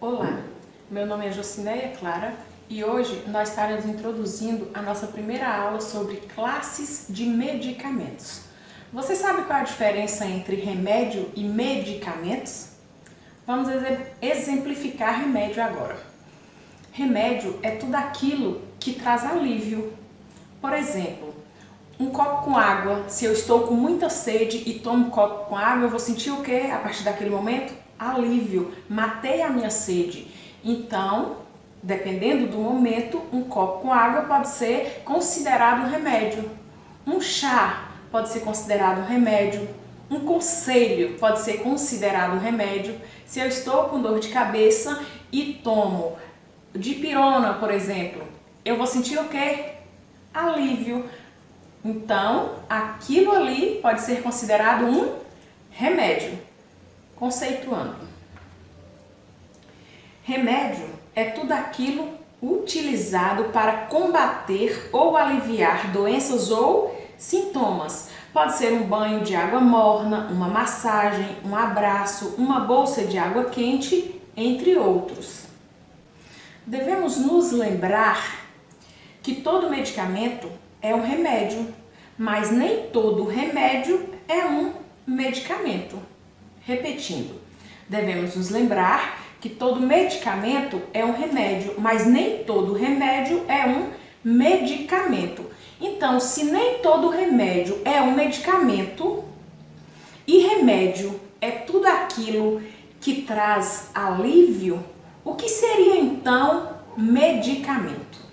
Olá, meu nome é Jocineia Clara e hoje nós estaremos introduzindo a nossa primeira aula sobre classes de medicamentos. Você sabe qual é a diferença entre remédio e medicamentos? Vamos exemplificar remédio agora. Remédio é tudo aquilo que traz alívio. Por exemplo, um copo com água. Se eu estou com muita sede e tomo um copo com água, eu vou sentir o quê? A partir daquele momento? Alívio. Matei a minha sede. Então, dependendo do momento, um copo com água pode ser considerado um remédio. Um chá pode ser considerado um remédio. Um conselho pode ser considerado um remédio. Se eu estou com dor de cabeça e tomo dipirona, por exemplo, eu vou sentir o quê? Alívio. Então, aquilo ali pode ser considerado um remédio. Conceituando. Remédio é tudo aquilo utilizado para combater ou aliviar doenças ou sintomas. Pode ser um banho de água morna, uma massagem, um abraço, uma bolsa de água quente, entre outros. Devemos nos lembrar que todo medicamento é um remédio, mas nem todo remédio é um medicamento. Repetindo, devemos nos lembrar que todo medicamento é um remédio, mas nem todo remédio é um medicamento. Então, se nem todo remédio é um medicamento e remédio é tudo aquilo que traz alívio, o que seria então medicamento?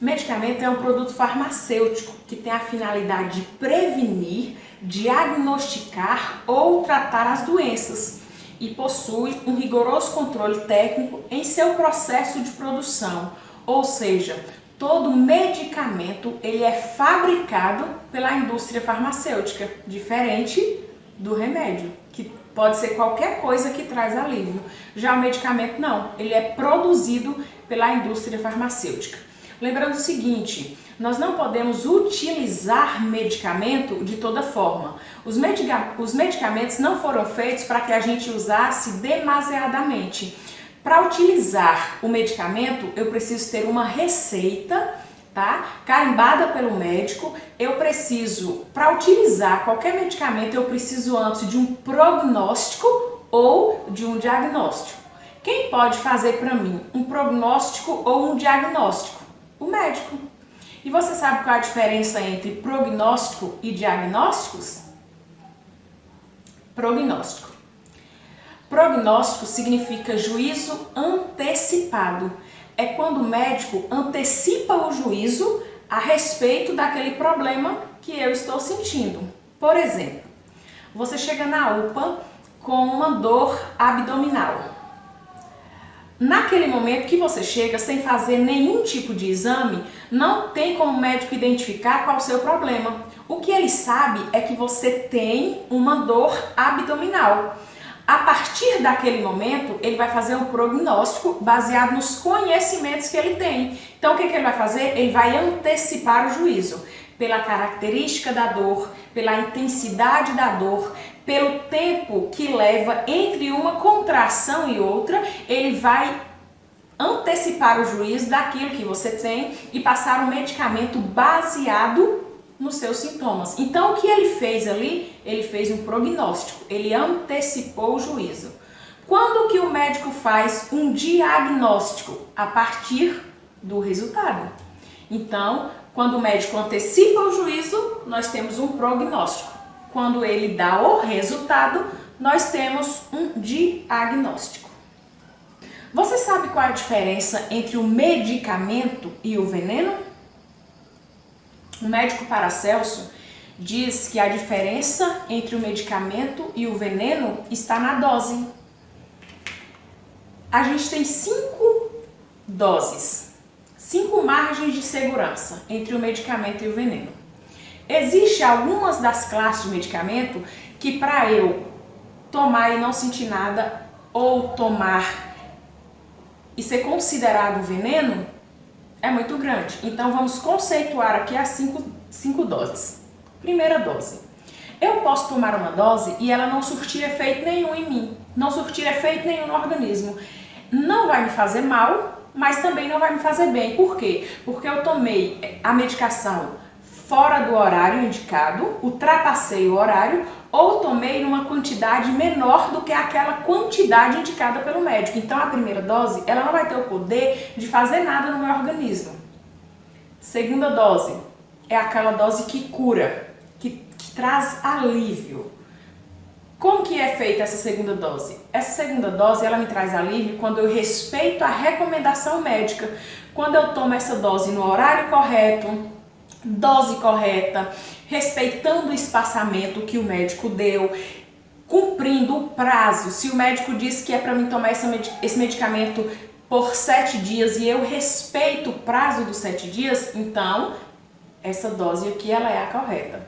Medicamento é um produto farmacêutico que tem a finalidade de prevenir, diagnosticar ou tratar as doenças e possui um rigoroso controle técnico em seu processo de produção. Ou seja, todo medicamento ele é fabricado pela indústria farmacêutica, diferente do remédio, que pode ser qualquer coisa que traz alívio. Já o medicamento não, ele é produzido pela indústria farmacêutica. Lembrando o seguinte, nós não podemos utilizar medicamento de toda forma. Os medicamentos não foram feitos para que a gente usasse demasiadamente. Para utilizar o medicamento, eu preciso ter uma receita, tá? Carimbada pelo médico. Para utilizar qualquer medicamento, eu preciso antes de um prognóstico ou de um diagnóstico. Quem pode fazer para mim um prognóstico ou um diagnóstico? O médico. E você sabe qual é a diferença entre prognóstico e diagnósticos? Prognóstico. Prognóstico significa juízo antecipado. É quando o médico antecipa o juízo a respeito daquele problema que eu estou sentindo. Por exemplo, você chega na UPA com uma dor abdominal. Naquele momento que você chega sem fazer nenhum tipo de exame, não tem como o médico identificar qual é o seu problema. O que ele sabe é que você tem uma dor abdominal. A partir daquele momento, ele vai fazer um prognóstico baseado nos conhecimentos que ele tem. Então, o que ele vai fazer? Ele vai antecipar o juízo pela característica da dor, pela intensidade da dor, pelo tempo que leva entre uma contração e outra, ele vai antecipar o juízo daquilo que você tem e passar um medicamento baseado nos seus sintomas. Então, o que ele fez ali? Ele fez um prognóstico, ele antecipou o juízo. Quando que o médico faz um diagnóstico? A partir do resultado. Então, quando o médico antecipa o juízo, nós temos um prognóstico. Quando ele dá o resultado, nós temos um diagnóstico. Você sabe qual é a diferença entre o medicamento e o veneno? O médico Paracelso diz que a diferença entre o medicamento e o veneno está na dose. A gente tem 5 doses, 5 margens de segurança entre o medicamento e o veneno. Existem algumas das classes de medicamento que para eu tomar e não sentir nada ou tomar e ser considerado veneno é muito grande. Então vamos conceituar aqui as 5 doses. Primeira dose. Eu posso tomar uma dose e ela não surtir efeito nenhum em mim. não surtir efeito nenhum no organismo. Não vai me fazer mal, mas também não vai me fazer bem. Por quê? Porque eu tomei a medicação fora do horário indicado, ultrapassei o horário, ou tomei numa quantidade menor do que aquela quantidade indicada pelo médico. Então a primeira dose, ela não vai ter o poder de fazer nada no meu organismo. Segunda dose é aquela dose que cura, que traz alívio. Como que é feita essa segunda dose? Essa segunda dose, ela me traz alívio quando eu respeito a recomendação médica, quando eu tomo essa dose no horário correto, dose correta, respeitando o espaçamento que o médico deu, cumprindo o prazo. Se o médico disse que é para mim tomar esse medicamento por 7 dias e eu respeito o prazo dos 7 dias, então essa dose aqui ela é a correta.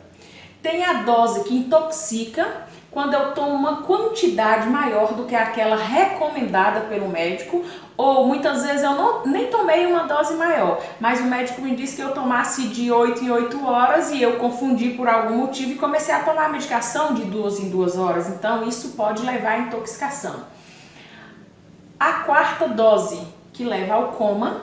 Tem a dose que intoxica, quando eu tomo uma quantidade maior do que aquela recomendada pelo médico, ou muitas vezes eu nem tomei uma dose maior, mas o médico me disse que eu tomasse de 8 em 8 horas e eu confundi por algum motivo e comecei a tomar a medicação de 2 em 2 horas, então isso pode levar à intoxicação. A quarta dose, que leva ao coma,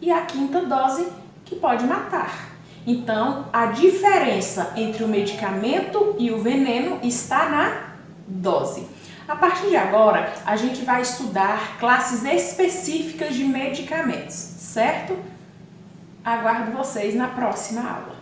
e a quinta dose, que pode matar. Então, a diferença entre o medicamento e o veneno está na dose. A partir de agora, a gente vai estudar classes específicas de medicamentos, certo? Aguardo vocês na próxima aula.